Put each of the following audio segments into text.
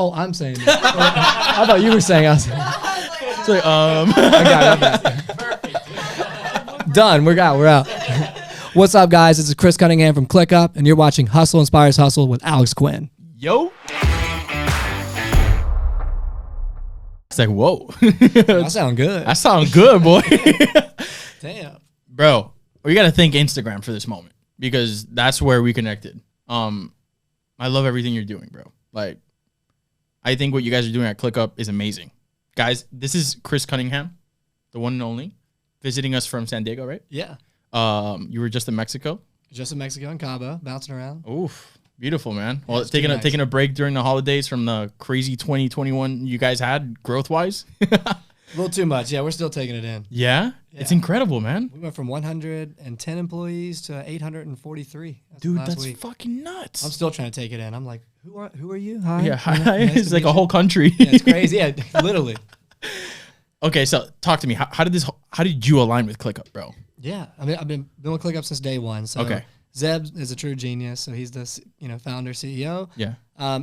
Oh, I'm saying that. I thought you were saying I was Like, I got it. Done. We're out. What's up, guys? This is Chris Cunningham from ClickUp, and you're watching Hustle Inspires Hustle with Alex Quin. Yo. It's like, whoa. That sound good. That sound good, boy. Damn. Bro, we got to thank Instagram for this moment because that's where we connected. I love everything you're doing, bro. Like, I think what you guys are doing at ClickUp is amazing. Guys, this is Chris Cunningham, the one and only, visiting us from San Diego, right? Yeah. You were just in Mexico? Just in Mexico and Cabo, bouncing around. Oof. Beautiful, man. Yeah, Well, taking a break during the holidays from the crazy 2021 you guys had growth-wise? A little too much. Yeah, we're still taking it in. Yeah? It's incredible, man. We went from 110 employees to 843. Dude, that's week. fucking nuts. I'm still trying to take it in. I'm like, who are you? Hi. Yeah, Nice it's to like meet a whole you. country. Yeah, it's crazy. Yeah, literally. Okay, so talk to me. How did you align with ClickUp, bro? Yeah, I mean, I've been with ClickUp since day one. So Okay. Zeb is a true genius. So he's the founder, CEO. Yeah.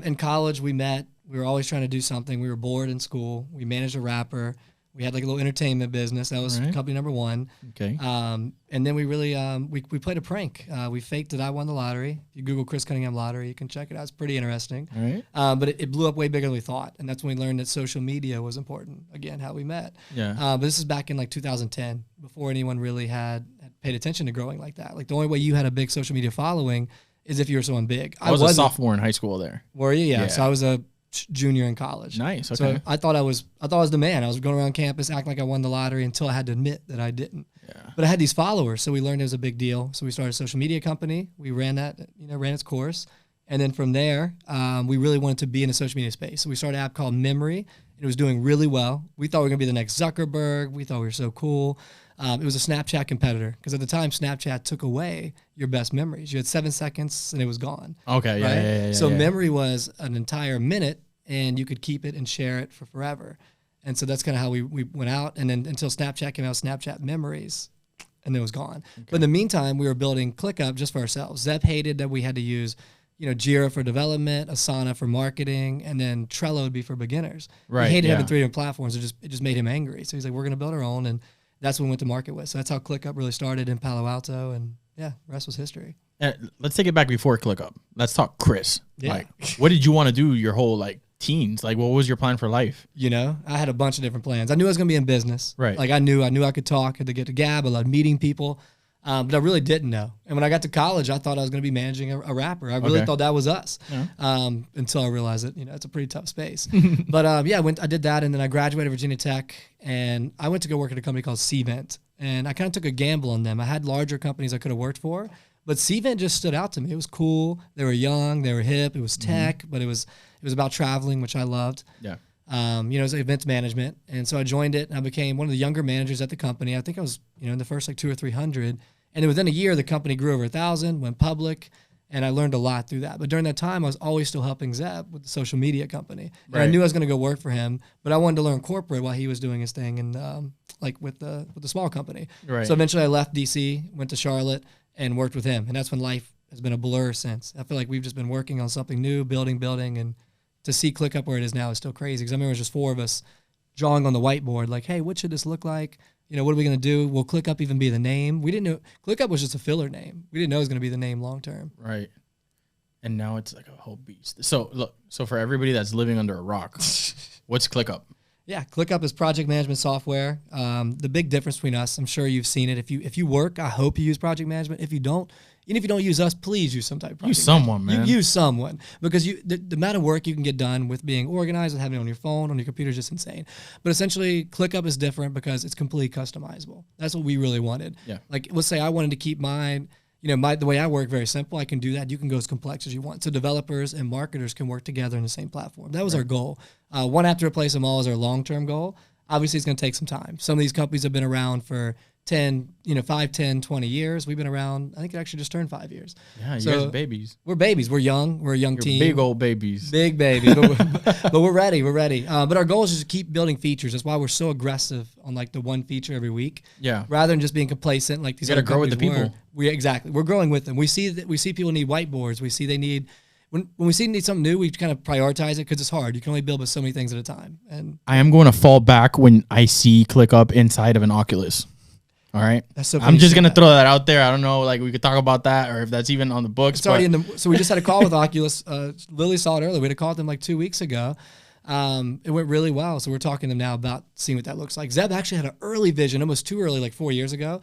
In college, we met. We were always trying to do something. We were bored in school. We managed a rapper. We had like a little entertainment business. That was company number one. Okay. And then we really we played a prank. We faked that I won the lottery. If you Google Chris Cunningham lottery, you can check it out. It's pretty interesting. All right. But it blew up way bigger than we thought, and that's when we learned that social media was important. Again, how we met. Yeah. But this is back in like 2010, before anyone really had paid attention to growing like that. Like the only way you had a big social media following is if you were someone big. I was a sophomore in high school there. Were you? Yeah. Yeah. So I was a junior in college. Nice. Okay. So I thought I was the man. I was going around campus acting like I won the lottery until I had to admit that I didn't. Yeah. But I had these followers, so we learned it was a big deal. So we started a social media company. We ran that, ran its course. And then from there, we really wanted to be in the social media space. So we started an app called Memory. It was doing really well. We thought we were going to be the next Zuckerberg. We thought we were so cool. It was a Snapchat competitor because at the time, Snapchat took away your best memories. You had 7 seconds and it was gone. Okay. Yeah. Right? Yeah. So Memory was an entire minute and you could keep it and share it for forever. And so that's kind of how we went out. And then until Snapchat came out, Snapchat Memories, and then it was gone. Okay. But in the meantime, we were building ClickUp just for ourselves. Zeb hated that we had to use Jira for development, Asana for marketing, and then Trello would be for beginners. Right. He hated having 3 different platforms. It just made him angry. So he's like, we're going to build our own. And that's what we went to market with. So that's how ClickUp really started in Palo Alto. And yeah, the rest was history. Let's take it back before ClickUp. Let's talk Chris. Yeah. Like, what did you want to do your whole teens? Like, what was your plan for life? I had a bunch of different plans. I knew I was going to be in business. Right. Like I knew I could talk, had to get to gab. I loved meeting people. But I really didn't know. And when I got to college, I thought I was going to be managing a rapper. I really thought that was us. Yeah. Until I realized that, it's a pretty tough space. But I did that. And then I graduated Virginia Tech and I went to go work at a company called Cvent. And I kind of took a gamble on them. I had larger companies I could have worked for, but Cvent just stood out to me. It was cool. They were young, they were hip. It was tech, but it was about traveling, which I loved. Yeah. It was events management. And so I joined it and I became one of the younger managers at the company. I think I was, in the first 200 or 300. And then within a year, the company grew over 1,000, went public, and I learned a lot through that. But during that time, I was always still helping Zeb with the social media company. And I knew I was going to go work for him, but I wanted to learn corporate while he was doing his thing and with the small company. Right. So eventually I left DC, went to Charlotte, and worked with him. And that's when life has been a blur since. I feel like we've just been working on something new, building, and to see ClickUp where it is now is still crazy. Because I remember it was just 4 of us drawing on the whiteboard, like, hey, what should this look like? What are we going to do? Will ClickUp even be the name? We didn't know. ClickUp was just a filler name. We didn't know it was going to be the name long term. Right. And now it's like a whole beast. So look, for everybody that's living under a rock, what's ClickUp? Yeah, ClickUp is project management software. The big difference between us, I'm sure you've seen it. If you work, I hope you use project management. If you don't, even if you don't use us, please use some type of project Use someone, management. man. You use someone because the amount of work you can get done with being organized and having it on your phone, on your computer is just insane. But essentially, ClickUp is different because it's completely customizable. That's what we really wanted. Yeah. Like, let's say I wanted to keep mine. The way I work, very simple. I can do that. You can go as complex as you want. So developers and marketers can work together in the same platform. That was our goal. One app to replace them all is our long-term goal. Obviously, it's going to take some time. Some of these companies have been around for 5, 10, 20 years. We've been around, I think it actually just turned 5 years. Yeah, you guys are babies. We're babies. We're young. We're a young team. Big old babies. Big babies. but we're ready. We're ready. But our goal is just to keep building features. That's why we're so aggressive on the one feature every week. Yeah. Rather than just being complacent these other companies. You got to grow with the people. Exactly. We're growing with them. We see people need whiteboards. We see they need when we need something new, we kind of prioritize it because it's hard. You can only build with so many things at a time. And I am going to fall back when I see ClickUp inside of an Oculus. All right. That's so I'm just going to throw that out there. I don't know, like we could talk about that or if that's even on the books. It's already in the, so we just had a call with Oculus. Lily saw it earlier. We had a call with them like 2 weeks ago. It went really well. So we're talking to them now about seeing what that looks like. Zeb actually had an early vision, almost too early, like 4 years ago,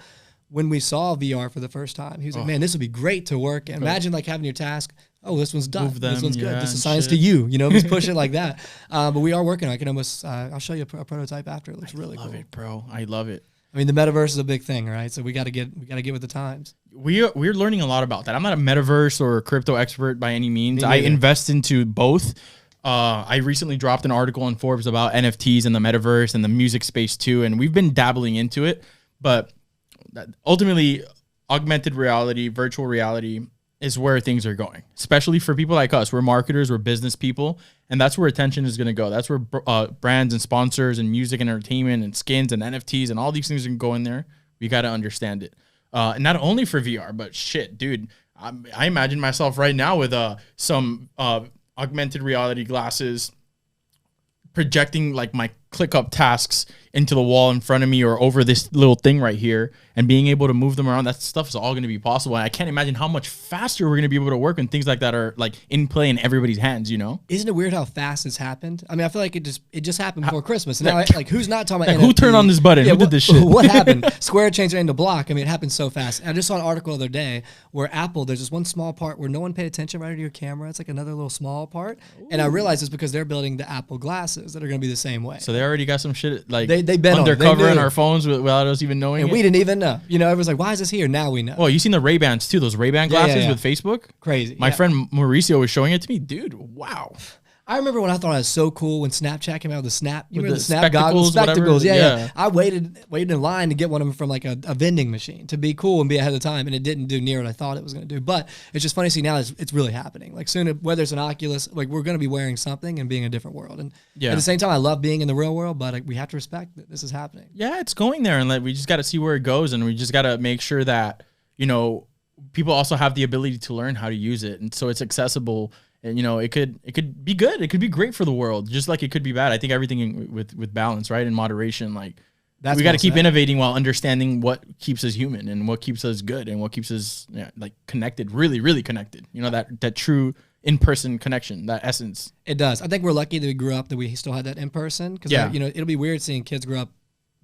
when we saw VR for the first time. He was like, man, this would be great to work. And imagine like having your task. Oh, this one's done. This one's good. This assigns to you. You know, just push it like that. But we are working. I can almost, I'll show you a prototype after. It looks really cool. I love it, bro. I love it. I mean, the metaverse is a big thing, right? So we got to get with the times. We're learning a lot about that. I'm not a metaverse or a crypto expert by any means. I invest into both. I recently dropped an article in Forbes about NFTs and the metaverse and the music space too, and we've been dabbling into it. But ultimately, augmented reality, virtual reality is where things are going, especially for people like us. We're marketers, we're business people, and that's where attention is going to go. That's where brands and sponsors and music and entertainment and skins and NFTs and all these things can go in there. We got to understand it. And not only for VR, but shit, dude, I imagine myself right now with some augmented reality glasses projecting like my ClickUp tasks into the wall in front of me or over this little thing right here and being able to move them around. That stuff is all going to be possible. And I can't imagine how much faster we're going to be able to work when things like that are like in play in everybody's hands, you know? Isn't it weird how fast it's happened? I mean, I feel like it just happened before Christmas. And now, like, who's not talking about like, who turned on this button? Yeah, who did this shit? What happened? Square changed their name to Block. I mean, it happened so fast. And I just saw an article the other day where Apple, there's this one small part where no one paid attention right to your camera. It's like another little small part. Ooh. And I realized it's because they're building the Apple glasses that are going to be the same way. So they already got some shit like they've been undercover in our phones without us even knowing. And we didn't even know. You know, everyone's like, why is this here? Now we know. Well, you seen the Ray-Bans too, those Ray-Ban glasses with Facebook? Crazy. My friend Mauricio was showing it to me. Dude, wow. I remember when I thought it was so cool when Snapchat came out with the Snap. You remember the Snap goggles? Spectacles. Yeah. I waited in line to get one of them from like a vending machine to be cool and be ahead of time, and it didn't do near what I thought it was going to do. But it's just funny to see now it's really happening. Like soon, whether it's an Oculus, like we're going to be wearing something and being in a different world. And at the same time, I love being in the real world, but like, we have to respect that this is happening. Yeah, it's going there, and like we just got to see where it goes, and we just got to make sure that, you know, people also have the ability to learn how to use it, and so it's accessible. And, you know, it could be good. It could be great for the world, just like it could be bad. I think everything with balance, right? In moderation, like we got to keep innovating while understanding what keeps us human and what keeps us good and what keeps us like connected, really, really connected. You know, that true in-person connection, that essence. It does. I think we're lucky that we grew up that we still had that in person. Because, you know, it'll be weird seeing kids grow up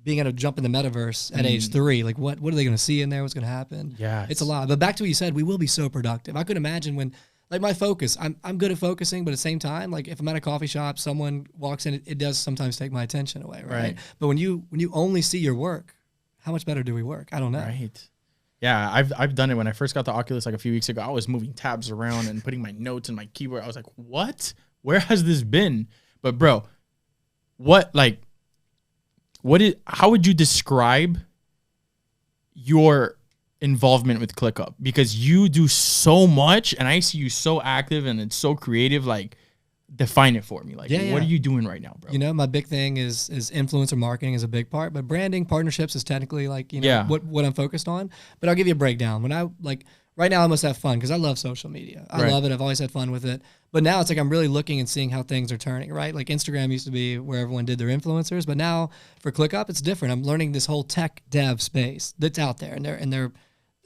being able to jump in the metaverse at age 3. Like, what are they going to see in there? What's going to happen? Yeah. It's a lot. But back to what you said, we will be so productive. I could imagine when... Like my focus, I'm good at focusing, but at the same time, like if I'm at a coffee shop, someone walks in, it does sometimes take my attention away, right? But when you only see your work, how much better do we work? I don't know. Right. Yeah, I've done it. When I first got the Oculus like a few weeks ago, I was moving tabs around and putting my notes in my keyboard. I was like, what? Where has this been? But bro, how would you describe your involvement with ClickUp? Because you do so much and I see you so active and it's so creative. Like, define it for me. Like, what are you doing right now, bro? You know, my big thing is influencer marketing is a big part, but branding, partnerships is technically like, you know, what I'm focused on. But I'll give you a breakdown. When I like right now I must have fun because I love social media. I love it. I've always had fun with it. But now it's like I'm really looking and seeing how things are turning, right? Like Instagram used to be where everyone did their influencers, but now for ClickUp it's different. I'm learning this whole tech dev space that's out there, and they're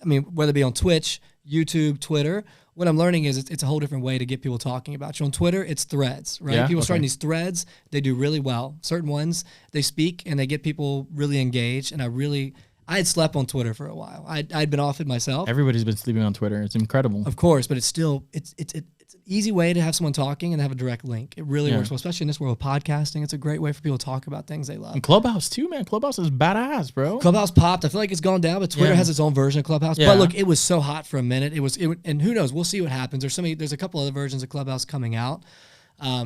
I mean, whether it be on Twitch, YouTube, Twitter, what I'm learning is it's a whole different way to get people talking about you. On Twitter, it's threads, right? Yeah, people starting these threads, they do really well. Certain ones, they speak and they get people really engaged. And I had slept on Twitter for a while. I'd been off it myself. Everybody's been sleeping on Twitter. It's incredible. Of course, but it's still, it's an easy way to have someone talking and have a direct link. It really works well, especially in this world of podcasting. It's a great way for people to talk about things they love. And Clubhouse too, man. Clubhouse is badass, bro. Clubhouse popped. I feel like it's gone down, but Twitter has its own version of Clubhouse. But look, it was so hot for a minute. And who knows? We'll see what happens. There's a couple other versions of Clubhouse coming out.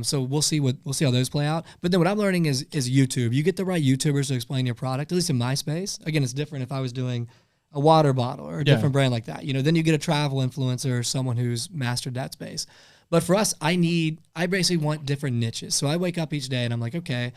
So we'll see how those play out. But then what I'm learning is YouTube. You get the right YouTubers to explain your product, at least in my space. Again, it's different if I was doing a water bottle or a different brand like that. You know, then you get a travel influencer or someone who's mastered that space. But for us, I basically want different niches. So I wake up each day and I'm like, okay,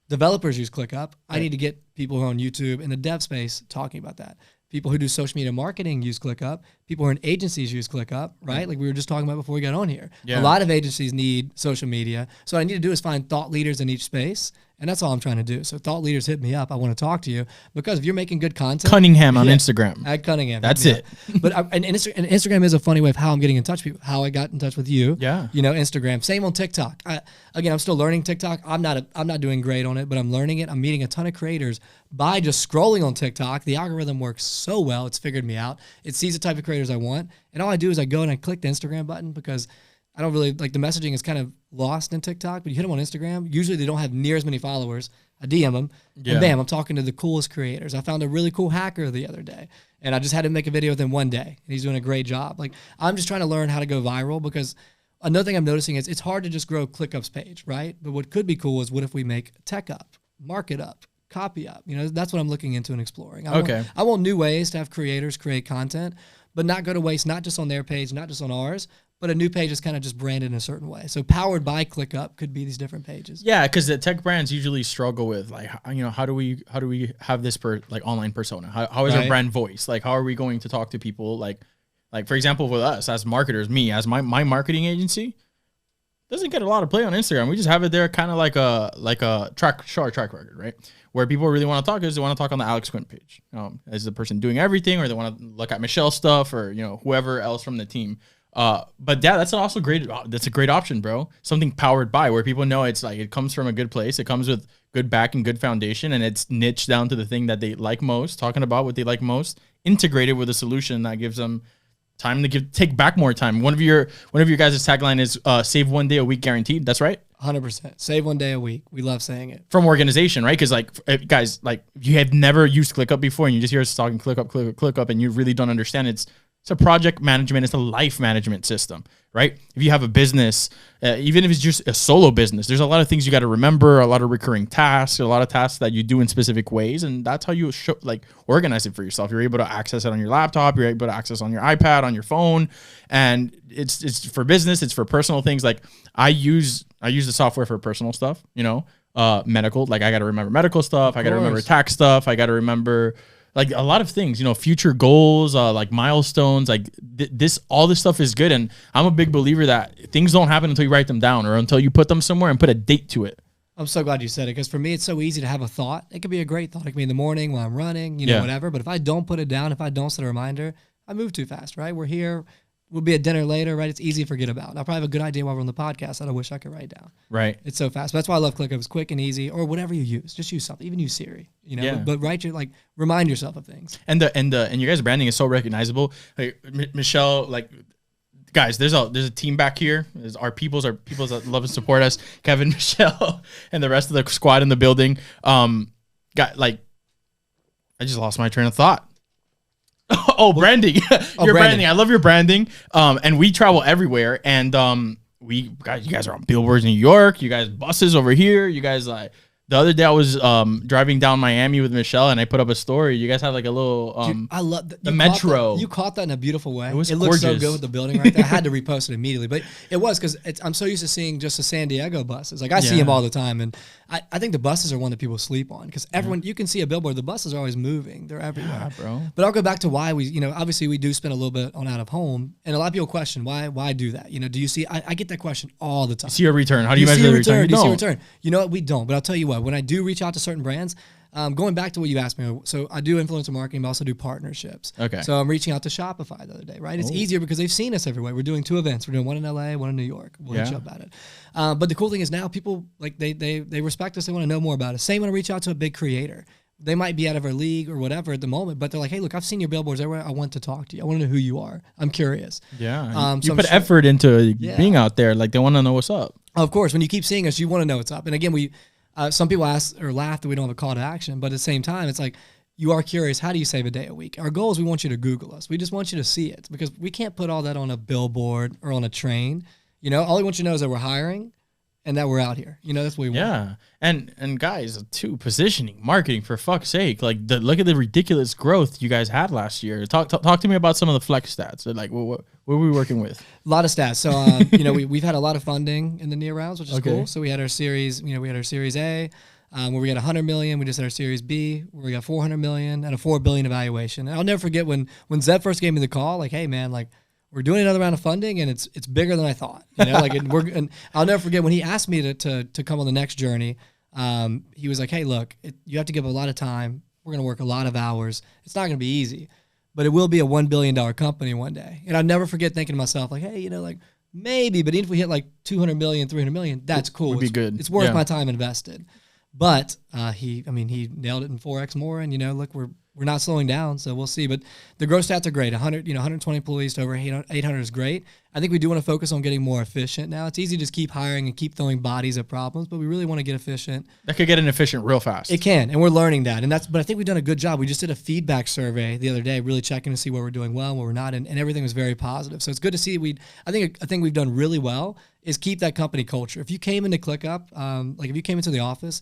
developers use ClickUp. I need to get people who are on YouTube in the dev space talking about that. People who do social media marketing use ClickUp. people who are in agencies use ClickUp, right? Like we were just talking about before we got on here. Yeah. A lot of agencies need social media. So what I need to do is find thought leaders in each space. And that's all I'm trying to do. So thought leaders hit me up. I want to talk to you because if you're making good content. Cunningham on Instagram. At Cunningham. That's it. But and Instagram is a funny way of how I'm getting in touch with people, how I got in touch with you. Yeah. You know, Instagram. Same on TikTok. Again, I'm still learning TikTok. I'm not doing great on it, but I'm learning it. I'm meeting a ton of creators by just scrolling on TikTok. The algorithm works so well. It's figured me out. It sees the type of creators I want. And all I do is I go and I click the Instagram button because I don't really, like the messaging is kind of lost in TikTok, but you hit them on Instagram. Usually they don't have near as many followers. I DM them, and bam, I'm talking to the coolest creators. I found a really cool hacker the other day, and I just had to make a video with him one day, and he's doing a great job. Like, I'm just trying to learn how to go viral because another thing I'm noticing is it's hard to just grow ClickUp's page, right? But what could be cool is what if we make tech up, market up, copy up? You know, that's what I'm looking into and exploring. I want new ways to have creators create content, but not go to waste, not just on their page, not just on ours, but a new page is kind of just branded in a certain way. So powered by ClickUp could be these different pages. Yeah, because the tech brands usually struggle with like, you know, how do we have this like online persona? How is our brand voice? Like, how are we going to talk to people? Like for example, with us as marketers, me as my marketing agency doesn't get a lot of play on Instagram. We just have it there, kind of like a track record, right? Where people really want to talk is they want to talk on the Alex Quin page, as the person doing everything, or they want to look at Michelle's stuff, or you know whoever else from the team. But yeah, that's also great. That's a great option, bro. Something powered by where people know it's like it comes from a good place. It comes with good back and good foundation, and it's niched down to the thing that they like most. Talking about what they like most, integrated with a solution that gives them time to take back more time. One of your guys' tagline is "Save one day a week guaranteed." That's right. 100%. Save one day a week. We love saying it. From organization, right? Because like guys, like if you have never used ClickUp before and you just hear us talking ClickUp, and you really don't understand it's a project management. It's a life management system, right? If you have a business, even if it's just a solo business, there's a lot of things you got to remember, a lot of recurring tasks, a lot of tasks that you do in specific ways. And that's how you organize it for yourself. You're able to access it on your laptop. You're able to access on your iPad, on your phone. And it's for business. It's for personal things. Like I use the software for personal stuff, you know, medical. Like I got to remember medical stuff. I got to remember tax stuff. I got to remember like a lot of things, you know, future goals, like milestones, like all this stuff is good. And I'm a big believer that things don't happen until you write them down or until you put them somewhere and put a date to it. I'm so glad you said it because for me, it's so easy to have a thought. It could be a great thought. It could be in the morning while I'm running, you know, whatever. But if I don't put it down, if I don't set a reminder, I move too fast, right? We're here. We'll be at dinner later, right? It's easy to forget about. I'll probably have a good idea while we're on the podcast that I wish I could write down. Right. It's so fast. But that's why I love ClickUp. It's quick and easy, or whatever you use. Just use something. Even use Siri. You know. But write your remind yourself of things. And your guys' branding is so recognizable. Like Michelle, like guys, there's a team back here. There's our peoples that love and support us. Kevin, Michelle, and the rest of the squad in the building. I just lost my train of thought. Branding. Your branding. I love your branding. And we travel everywhere. And you guys are on billboards in New York. You guys buses over here. You guys the other day I was driving down Miami with Michelle and I put up a story. You guys had like a little Dude, I love the metro. You caught that in a beautiful way. It was looks so good with the building right there. I had to repost it immediately, but it was because I'm so used to seeing just the San Diego buses. Like I see them all the time, and I think the buses are one that people sleep on because everyone you can see a billboard. The buses are always moving. They're everywhere, bro. But I'll go back to why we, obviously we do spend a little bit on out of home, and a lot of people question why do that. Do you see? I get that question all the time. You see a return? How do you measure the return? Do you see a return? You know what? We don't. But I'll tell you what. When I do reach out to certain brands, going back to what you asked me, so I do influencer marketing, but I also do partnerships. Okay. So I'm reaching out to Shopify the other day, right? It's easier because they've seen us everywhere. We're doing 2 events. We're doing one in LA, one in New York. We'll hit you up about it. But the cool thing is now people they respect us. They want to know more about us. Same when I reach out to a big creator. They might be out of our league or whatever at the moment, but they're like, hey, look, I've seen your billboards everywhere. I want to talk to you. I want to know who you are. I'm curious. Yeah. You put effort into being out there. Like they want to know what's up. Of course. When you keep seeing us, you want to know what's up. And again, some people ask or laugh that we don't have a call to action, but at the same time, it's like you are curious. How do you save a day a week? Our goal is we want you to Google us. We just want you to see it because we can't put all that on a billboard or on a train. All we want you to know is that we're hiring and that we're out here. That's what we want. Yeah. And guys, too, positioning, marketing, for fuck's sake. Like look at the ridiculous growth you guys had last year. Talk to me about some of the flex stats. Like what were we working with? A lot of stats. So we've had a lot of funding in the near rounds, which is cool. So we had our series, we had our Series A. where we got 100 million. We just had our Series B, where we got 400 million and a 4 billion evaluation. And I'll never forget when Zeb first gave me the call, like, hey man, like we're doing another round of funding and it's bigger than I thought. You know, like and I'll never forget when he asked me to come on the next journey. He was like, hey, look, you have to give a lot of time. We're going to work a lot of hours. It's not going to be easy, but it will be a $1 billion company one day. And I'll never forget thinking to myself, like, hey, you know, like maybe, but even if we hit like 200 million, 300 million, that's cool. Would be good. It's worth my time invested. But he nailed it in 4X more. And, you know, look, we're not slowing down, so we'll see. But the growth stats are great. 120 employees to over 800 is great. I think we do want to focus on getting more efficient now. It's easy to just keep hiring and keep throwing bodies at problems, but we really want to get efficient. That could get inefficient real fast. It can, and we're learning that. But I think we've done a good job. We just did a feedback survey the other day, really checking to see where we're doing well and where we're not, and everything was very positive. So it's good to see. I think we've done really well is keep that company culture. If you came into ClickUp, like if you came into the office,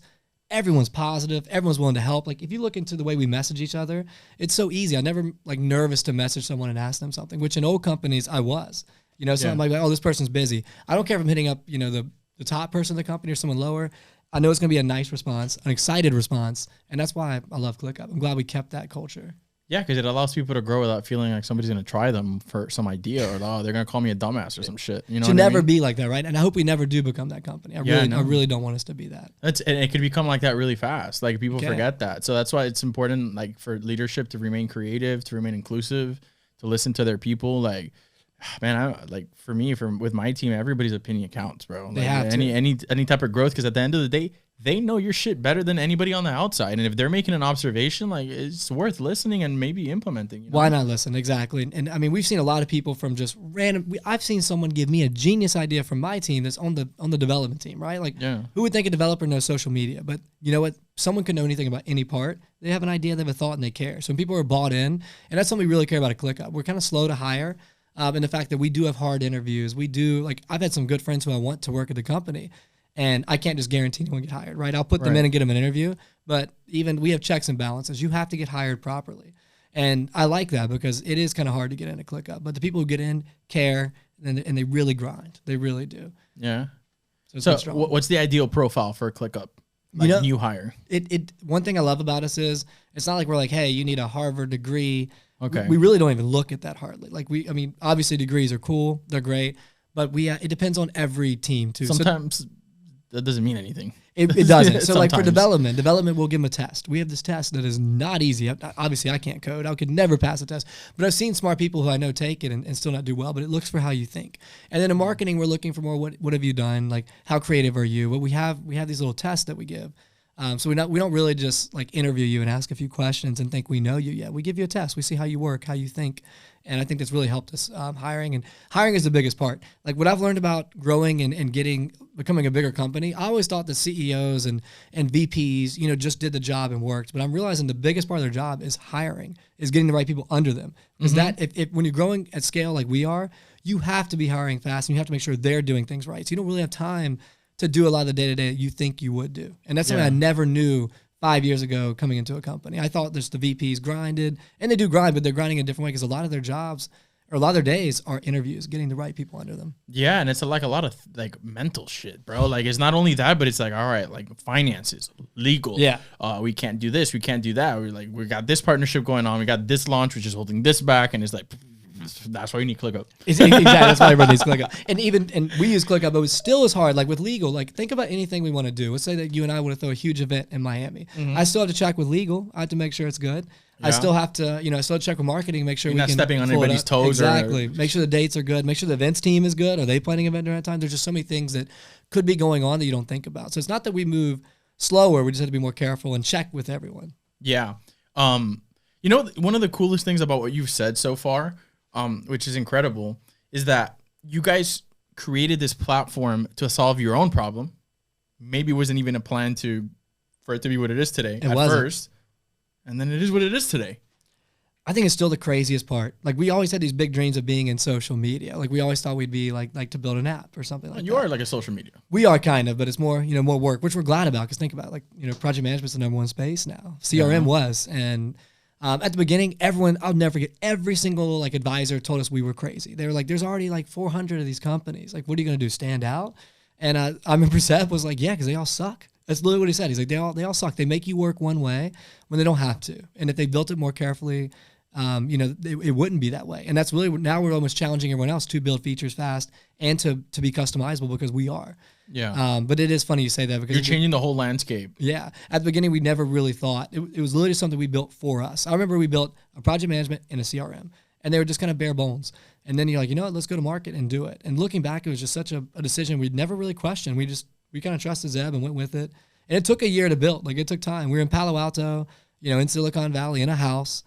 everyone's positive. Everyone's willing to help. Like if you look into the way we message each other, it's so easy. I'm never like nervous to message someone and ask them something, which in old companies I was. You know, so I'm like, oh, this person's busy. I don't care if I'm hitting up, you know, the top person in the company or someone lower. I know it's going to be a nice response, an excited response, and that's why I love ClickUp. I'm glad we kept that culture. Yeah, because it allows people to grow without feeling like somebody's going to try them for some idea or, oh, they're going to call me a dumbass or some shit. You know, to never be like that, right? And I hope we never do become that company. I really don't want us to be that. And it could become like that really fast. Like people forget that. So that's why it's important, like for leadership to remain creative, to remain inclusive, to listen to their people. Like, man, for me, with my team, everybody's opinion counts, bro. Like, they have any type of growth, because at the end of the day, they know your shit better than anybody on the outside. And if they're making an observation, like it's worth listening and maybe implementing. You know? Why not listen? Exactly. And I mean, we've seen a lot of people from just random. I've seen someone give me a genius idea from my team that's on the development team, right? Like, who would think a developer knows social media? But you know what? Someone could know anything about any part. They have an idea, they have a thought, and they care. So when people are bought in, and that's something we really care about at ClickUp. We're kind of slow to hire. And the fact that we do have hard interviews, I've had some good friends who I want to work at the company, and I can't just guarantee anyone get hired, right? I'll put them in and get them an interview, but even we have checks and balances. You have to get hired properly. And I like that because it is kind of hard to get into ClickUp, but the people who get in care and they really grind. They really do. Yeah. So what's the ideal profile for ClickUp? Like new hire? One thing I love about us is it's not like we're like, hey, you need a Harvard degree. Okay. We really don't even look at that hardly. Like obviously degrees are cool. They're great, but it depends on every team too. Sometimes that doesn't mean anything. It doesn't. So like for development, we'll give them a test. We have this test that is not easy. Obviously I can't code. I could never pass a test, but I've seen smart people who I know take it and still not do well, but it looks for how you think. And then in marketing, we're looking for more, what have you done? Like how creative are you? But we have these little tests that we give. So we don't really just like interview you and ask a few questions and think we know you yet. We give you a test. We see how you work, how you think. And I think that's really helped us hiring. And hiring is the biggest part. Like what I've learned about growing and becoming a bigger company, I always thought the CEOs and VPs, you know, just did the job and worked. But I'm realizing the biggest part of their job is hiring, is getting the right people under them. Because if when you're growing at scale like we are, you have to be hiring fast and you have to make sure they're doing things right. So you don't really have time to do a lot of the day-to-day you think you would do. And that's something I never knew 5 years ago coming into a company. I thought there's the VPs grinded, and they do grind, but they're grinding in a different way because a lot of their jobs or a lot of their days are interviews, getting the right people under them. Yeah, and it's like a lot of like mental shit, bro. Like it's not only that, but it's like, all right, like finances, legal. Yeah. We can't do this, we can't do that. We got this partnership going on, we got this launch, which is holding this back, and it's like that's why you need ClickUp. Exactly. That's why everybody needs ClickUp. And we use ClickUp, but it still is hard. Like with legal, like think about anything we want to do. Let's say that you and I want to throw a huge event in Miami. I still have to check with legal. I have to make sure it's good. Yeah. I still have to, check with marketing, make sure You're not stepping on anybody's toes. Exactly. Make sure the dates are good. Make sure the events team is good. Are they planning an event during that time? There's just so many things that could be going on that you don't think about. So it's not that we move slower. We just have to be more careful and check with everyone. Yeah. One of the coolest things about what you've said so far, which is incredible, is that you guys created this platform to solve your own problem. Maybe it wasn't even a plan for it to be what it is today at first. And then it is what it is today. I think it's still the craziest part. Like we always had these big dreams of being in social media. Like we always thought we'd be like to build an app or something like that. You are like a social media. We are kind of, but it's more, more work, which we're glad about. Because think about it, project management's the number one space now. CRM was. And at the beginning, I'll never forget, every single advisor told us we were crazy. They were like, there's already 400 of these companies. Like, what are you going to do, stand out? And I remember Seth was like, yeah, because they all suck. That's literally what he said. He's like, they all suck. They make you work one way when they don't have to. And if they built it more carefully, it wouldn't be that way. And that's really, now we're almost challenging everyone else to build features fast and to be customizable, because we are. Yeah. But it is funny you say that, because you're changing the whole landscape. Yeah. At the beginning, we never really thought. It was literally something we built for us. I remember we built a project management and a CRM, and they were just kind of bare bones. And then you're like, you know what, let's go to market and do it. And looking back, it was just such a decision we'd never really questioned. We kind of trusted Zeb and went with it. And it took a year to build. Like, it took time. We were in Palo Alto, in Silicon Valley, in a house,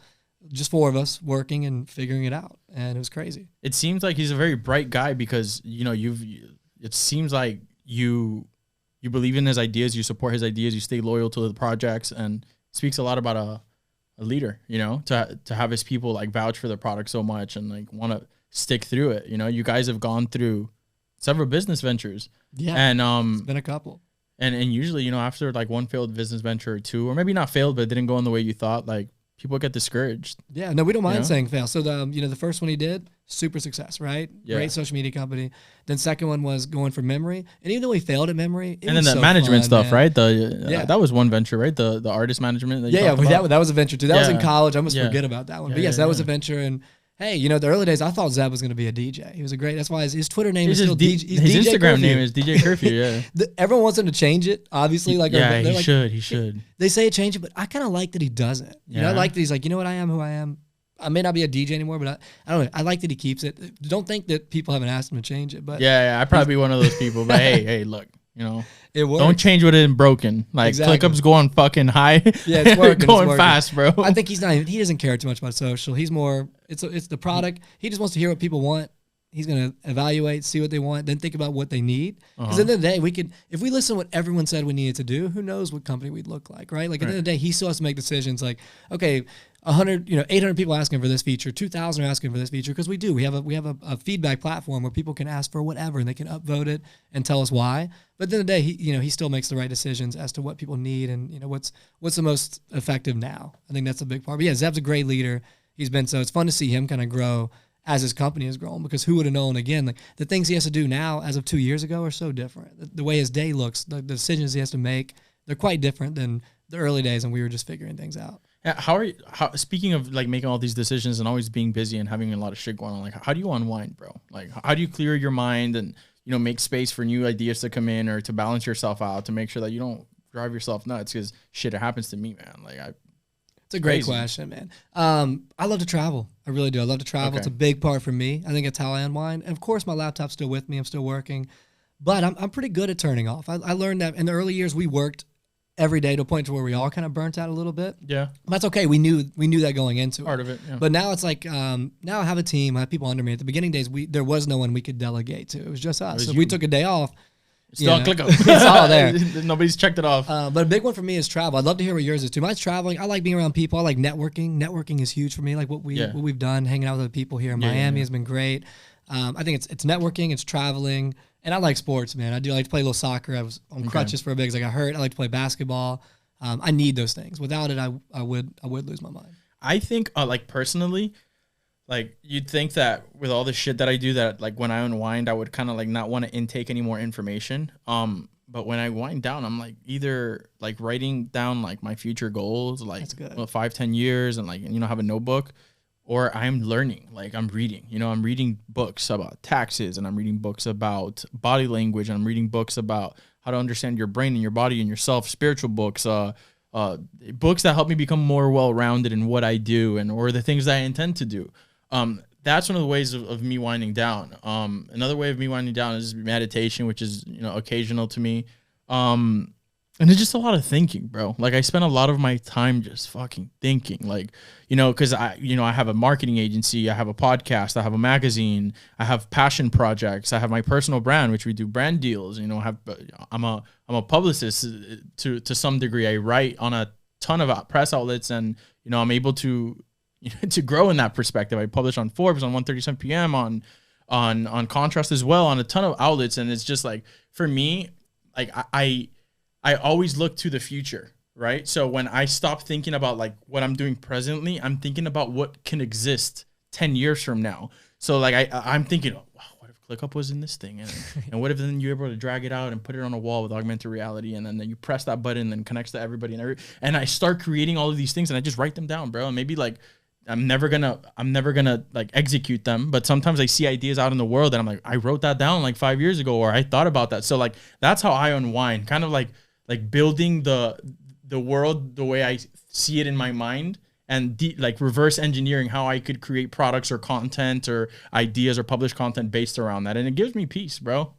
just 4 of us working and figuring it out. And it was crazy. It seems like he's a very bright guy, because, it seems like you believe in his ideas, you support his ideas, you stay loyal to the projects, and speaks a lot about a leader, to have his people like vouch for the product so much and like want to stick through it. You guys have gone through several business ventures. Yeah. And it's been a couple. And usually, after like one failed business venture or two, or maybe not failed, but it didn't go in the way you thought, like, people get discouraged. Yeah, no, we don't mind saying fail. So the first one he did, super success, right? Yeah. Great social media company. Then second one was going for memory, and even though we failed at memory, and then the management stuff, man. Right? That was one venture, right? The artist management. That was a venture too. That was in college. I almost forget about that one. But yes, that was a venture. And hey, the early days, I thought Zeb was going to be a DJ. He was a great. That's why his Twitter name is still DJ. His Instagram name is DJ Curfew. Yeah. Everyone wants him to change it. Obviously, like he should. They say change it, but I kind of like that he doesn't. I like that he's like, I am who I am. I may not be a DJ anymore, but I don't know. I like that he keeps it. Don't think that people haven't asked him to change it. But I'd probably be one of those people. But hey, look. It works. Don't change what isn't broken. Like, exactly. ClickUp's going fucking high. Yeah, it's working. Going fast, bro. I think he doesn't care too much about social. He's more, it's the product. He just wants to hear what people want. He's going to evaluate, see what they want, then think about what they need. Because at the end of the day, if we listen to what everyone said we needed to do, who knows what company we'd look like, right? Like, at the end of the day, he still has to make decisions like, okay, 800 people asking for this feature, 2,000 are asking for this feature, because we do. We have a feedback platform where people can ask for whatever, and they can upvote it and tell us why. But at the end of the day, he still makes the right decisions as to what people need and what's the most effective now. I think that's a big part. But yeah, Zeb's a great leader. So it's fun to see him kind of grow as his company has grown, because who would have known, again, like the things he has to do now as of 2 years ago are so different. The way his day looks, the decisions he has to make, they're quite different than the early days when we were just figuring things out. Yeah, speaking of like making all these decisions and always being busy and having a lot of shit going on, like, how do you unwind, bro? Like, how do you clear your mind and, make space for new ideas to come in, or to balance yourself out, to make sure that you don't drive yourself nuts? Because shit, it happens to me, man. Like, it's a great question, man. I love to travel. I really do. I love to travel. Okay. It's a big part for me. I think it's how I unwind. And of course, my laptop's still with me. I'm still working, but I'm pretty good at turning off. I learned that in the early years we worked every day to a point to where we all kind of burnt out a little bit. Yeah, but that's okay. We knew that going into part of it. Yeah. But now it's like now I have a team. I have people under me. At the beginning days, there was no one we could delegate to. It was just us. So if we took a day off, still on ClickUp. It's all there. Nobody's checked it off. But a big one for me is travel. I'd love to hear what yours is too. Mine's traveling. I like being around people. I like networking. Networking is huge for me. Like what we've done, hanging out with other people here in Miami has been great. I think it's networking, it's traveling, and I like sports, man. I do like to play a little soccer. I was on crutches for a bit because I got hurt. I like to play basketball. I need those things. Without it, I would lose my mind. I think, like personally, like you'd think that with all the shit that I do, that like when I unwind, I would kind of like not want to intake any more information. But when I wind down, I'm like either like writing down like my future goals, like 5-10 years, and like have a notebook, or I'm learning. Like I'm reading. I'm reading books about taxes, and I'm reading books about body language, and I'm reading books about how to understand your brain and your body and yourself, spiritual books, books that help me become more well-rounded in what I do or the things that I intend to do. That's one of the ways of me winding down. Another way of me winding down is meditation, which is, occasional to me. And it's just a lot of thinking, bro. Like I spend a lot of my time just fucking thinking, like, because I have a marketing agency, I have a podcast, I have a magazine, I have passion projects, I have my personal brand, which we do brand deals. I'm a publicist to some degree. I write on a ton of press outlets, and I'm able to to grow in that perspective. I publish on Forbes, on 1:37 p.m., on Contrast as well, on a ton of outlets, and it's just like for me, like I always look to the future, right? So when I stop thinking about like what I'm doing presently, I'm thinking about what can exist 10 years from now. So like I'm thinking, oh, wow, what if ClickUp was in this thing, and what if then you're able to drag it out and put it on a wall with augmented reality, and then you press that button and then connects to everybody and I start creating all of these things and I just write them down, bro. And maybe like I'm never gonna like execute them, but sometimes I see ideas out in the world and I'm like, I wrote that down like 5 years ago, or I thought about that. So like that's how I unwind, kind of like building the world the way I see it in my mind, and like reverse engineering how I could create products or content or ideas or publish content based around that. And it gives me peace, bro.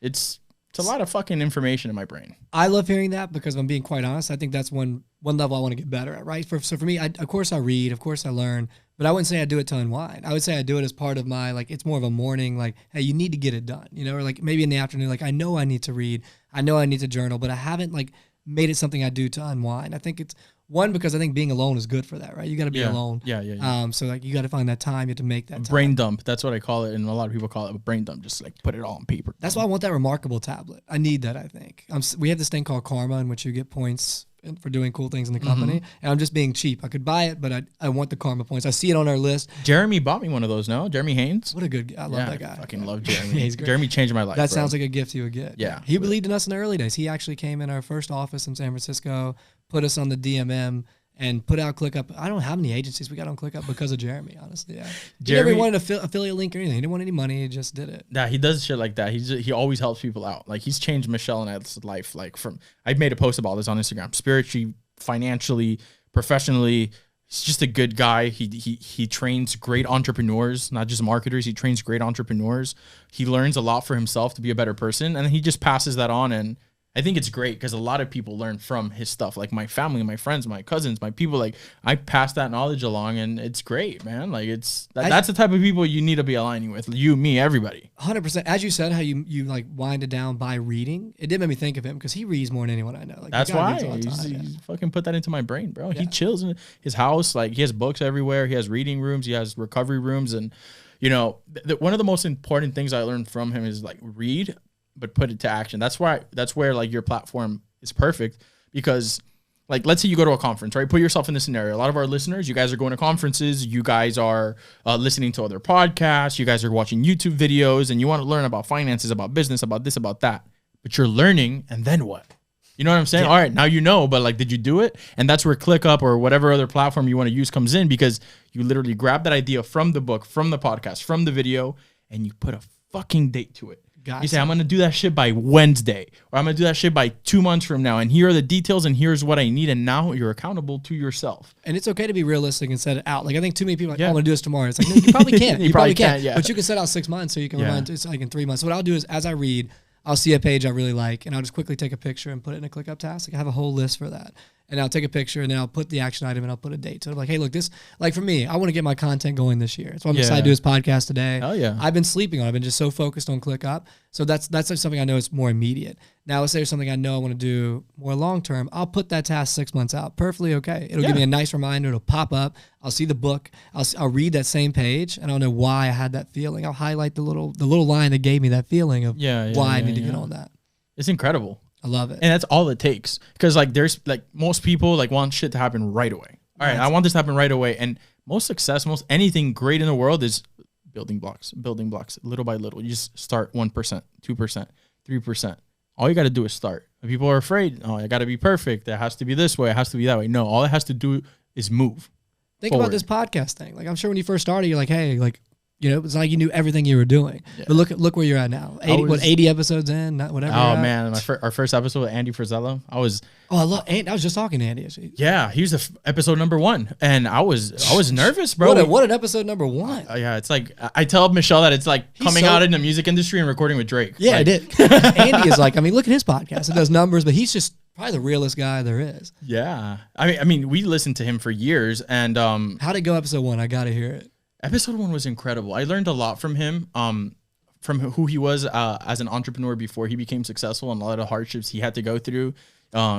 It's a lot of fucking information in my brain. I love hearing that because if I'm being quite honest, I think that's one level I want to get better at, right? So for me, of course I read, of course I learn, but I wouldn't say I do it to unwind. I would say I do it as part of my, like, it's more of a morning, like, hey, you need to get it done, you know, or like maybe in the afternoon, like I know I need to read, I know I need to journal, but I haven't like made it something I do to unwind. I think it's one, because I think being alone is good for that, right? You got to be alone. Yeah. So like you got to find that time. You have to make that time. Brain dump. That's what I call it. And a lot of people call it a brain dump. Just like put it all on paper. That's why I want that remarkable tablet. I need that, I think. We have this thing called Karma in which you get points for doing cool things in the company. And I'm just being cheap. I could buy it, but I want the Karma points. I see it on our list. Jeremy bought me one of those, no? Jeremy Haynes? What a good guy. I love that guy. I fucking love Jeremy. He's great. Jeremy changed my life. That sounds like a gift you would get. Yeah. He believed in us in the early days. He actually came in our first office in San Francisco, put us on the DMM, and put out ClickUp. I don't know how many agencies we got on ClickUp because of Jeremy, honestly. Yeah. Jeremy never wanted an affiliate link or anything. He didn't want any money. He just did it. Yeah, he does shit like that. He always helps people out. Like he's changed Michelle and I's life. Like I made a post about this on Instagram. Spiritually, financially, professionally, he's just a good guy. He trains great entrepreneurs, not just marketers. He trains great entrepreneurs. He learns a lot for himself to be a better person, and he just passes that on. And I think it's great because a lot of people learn from his stuff. Like my family, my friends, my cousins, my people. Like I pass that knowledge along, and it's great, man. Like that's the type of people you need to be aligning with. You, me, everybody. 100%. As you said, how you like wind it down by reading. It did make me think of him because he reads more than anyone I know. Like that's why he's fucking put that into my brain, bro. Yeah. He chills in his house. Like he has books everywhere. He has reading rooms. He has recovery rooms, and you know, one of the most important things I learned from him is like read, but put it to action. That's where like your platform is perfect, because like, let's say you go to a conference, right? Put yourself in this scenario. A lot of our listeners, you guys are going to conferences, you guys are listening to other podcasts, you guys are watching YouTube videos, and you want to learn about finances, about business, about this, about that, but you're learning, and then what? You know what I'm saying? Yeah. All right, now you know, but like, did you do it? And that's where ClickUp or whatever other platform you want to use comes in, because you literally grab that idea from the book, from the podcast, from the video, and you put a fucking date to it. Gotcha. You say, I'm going to do that shit by Wednesday, or I'm going to do that shit by 2 months from now. And here are the details, and here's what I need. And now you're accountable to yourself. And it's okay to be realistic and set it out. Like, I think too many people are like, oh, I'm going to do this tomorrow. It's like, no, you probably can't. you probably can't. Yeah. But you can set out 6 months so you can run. It's like in 3 months. So what I'll do is, as I read, I'll see a page I really like, and I'll just quickly take a picture and put it in a ClickUp task. Like I have a whole list for that. And I'll take a picture, and then I'll put the action item, and I'll put a date to it. Like, hey, look, this, like for me, I want to get my content going this year. That's why I'm excited to do this podcast today. Oh yeah. I've been sleeping on it. I've been just so focused on ClickUp. So that's something I know is more immediate. Now, let's say there's something I know I want to do more long-term. I'll put that task 6 months out. Perfectly okay. It'll give me a nice reminder. It'll pop up. I'll see the book. I'll read that same page, and I'll know why I had that feeling. I'll highlight the little line that gave me that feeling of why I need to get on that. It's incredible. I love it. And that's all it takes. Because like there's like most people like want shit to happen right away. All right, I want this to happen right away. And most success, most anything great in the world is building blocks, little by little. You just start 1%, 2%, 3%. All you got to do is start. When people are afraid, oh, I got to be perfect. It has to be this way. It has to be that way. No, all it has to do is move. Think about this podcast thing. Like I'm sure when you first started, you're like, hey, like, you know, it's like you knew everything you were doing. Yeah. But look where you're at now. 80 episodes in, not whatever. Oh man, our first episode with Andy Frizzello. I love Andy. I was just talking to Andy. Actually. Yeah, he was episode number 1, and I was nervous, bro. What an episode number 1. Yeah, it's like I tell Michelle that it's like coming out in the music industry and recording with Drake. Yeah, like, I did. Andy is like, I mean, look at his podcast. It does numbers, but he's just probably the realest guy there is. Yeah, I mean, we listened to him for years, and how'd it go? Episode 1, I gotta hear it. Episode 1 was incredible. I learned a lot from him, from who he was as an entrepreneur before he became successful, and a lot of hardships he had to go through.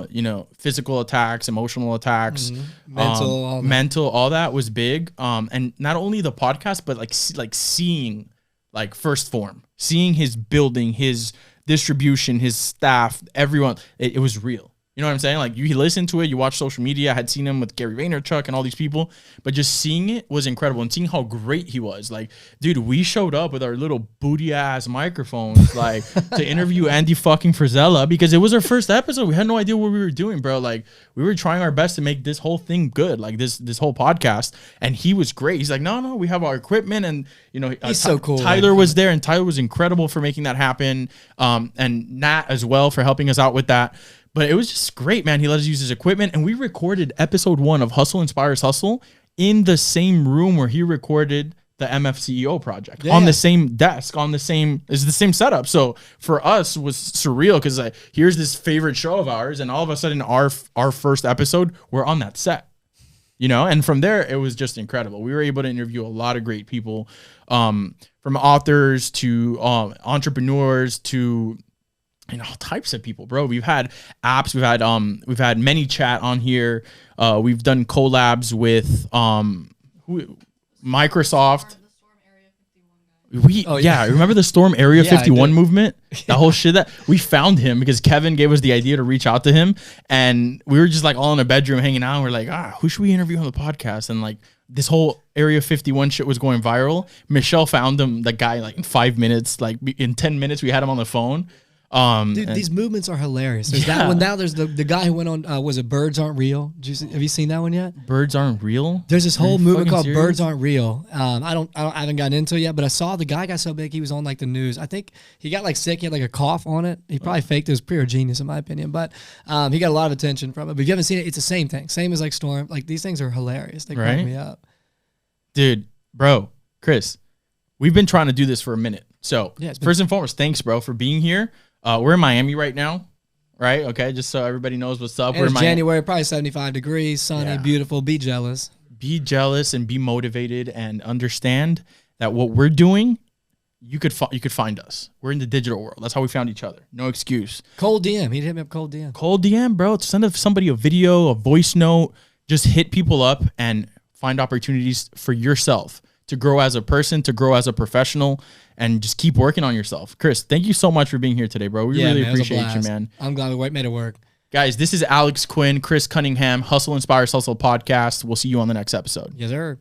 You know, physical attacks, emotional attacks, mental, all that was big. And not only the podcast, but like seeing like First Form, seeing his building, his distribution, his staff, everyone. It was real. You know what I'm saying? Like you listen to it, you watch social media. I had seen him with Gary Vaynerchuk and all these people, but just seeing it was incredible and seeing how great he was. Like, dude, we showed up with our little booty ass microphones, like to interview Andy fucking Frizella because it was our first episode. We had no idea what we were doing, bro. Like we were trying our best to make this whole thing good, like this whole podcast. And he was great. He's like, no, we have our equipment, and you know, he's so cool. Tyler was there, and Tyler was incredible for making that happen. And Nat as well for helping us out with that. But it was just great, man. He let us use his equipment, and we recorded episode 1 of Hustle Inspires Hustle in the same room where he recorded the MFCEO project on the same desk, it's the same setup. So for us, it was surreal because here's this favorite show of ours, and all of a sudden, our first episode, we're on that set, you know. And from there, it was just incredible. We were able to interview a lot of great people, from authors to entrepreneurs to all types of people, bro. We've had apps, we've had ManyChat on here. We've done collabs with Microsoft. Remember the Storm Area 51 movement? That whole shit that we found him because Kevin gave us the idea to reach out to him, and we were just like all in a bedroom hanging out. And we're like, who should we interview on the podcast? And like this whole Area 51 shit was going viral. Michelle found him, the guy, like in 5 minutes, like in 10 minutes, we had him on the phone. Dude, these movements are hilarious. There's that one. Now there's the guy who went on, was it Birds Aren't Real? Have you seen that one yet? Birds Aren't Real? There's this whole movement called Birds Aren't Real. I haven't gotten into it yet, but I saw the guy got so big he was on like the news. I think he got like sick. He had like a cough on it. He probably faked it. It was pure genius in my opinion, but he got a lot of attention from it. But if you haven't seen it, it's the same thing. Same as like Storm. Like these things are hilarious. They crack me up. Dude, bro, Chris, we've been trying to do this for a minute. So first and foremost, thanks, bro, for being here. We're in Miami right now, right? Okay, just so everybody knows what's up. We're in January, probably 75 degrees, sunny, beautiful. Be jealous. Be jealous and be motivated and understand that what we're doing, you could find us. We're in the digital world. That's how we found each other. No excuse. Cold DM. He'd hit me up cold DM. Cold DM, bro. Send somebody a video, a voice note. Just hit people up and find opportunities for yourself to grow as a person, to grow as a professional, and just keep working on yourself. Chris, thank you so much for being here today, bro. We really appreciate you, man. I'm glad we made it work. Guys, this is Alex Quin, Chris Cunningham, Hustle Inspires Hustle podcast. We'll see you on the next episode. Yes, sir.